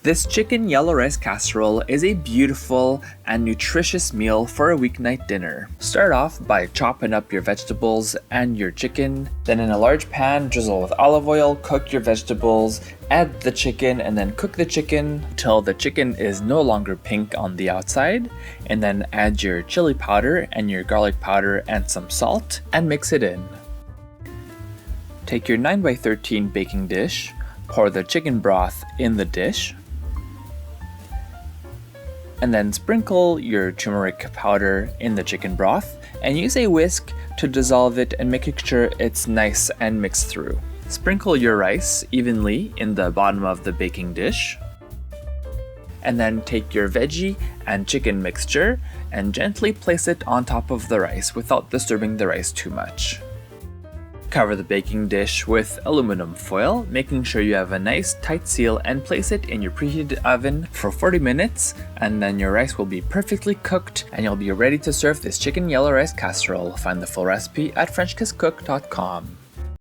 This chicken yellow rice casserole is a beautiful and nutritious meal for a weeknight dinner. Start off by chopping up your vegetables and your chicken. Then in a large pan, drizzle with olive oil, cook your vegetables, add the chicken, and then cook the chicken till the chicken is no longer pink on the outside. And then add your chili powder and your garlic powder and some salt and mix it in. Take your 9x13 baking dish, pour the chicken broth in the dish, and then sprinkle your turmeric powder in the chicken broth and use a whisk to dissolve it and make sure it's nice and mixed through. Sprinkle your rice evenly in the bottom of the baking dish, and then take your veggie and chicken mixture and gently place it on top of the rice without disturbing the rice too much. Cover the baking dish with aluminum foil, making sure you have a nice tight seal, and place it in your preheated oven for 40 minutes, and then your rice will be perfectly cooked and you'll be ready to serve this chicken yellow rice casserole. Find the full recipe at FrenchKissCook.com.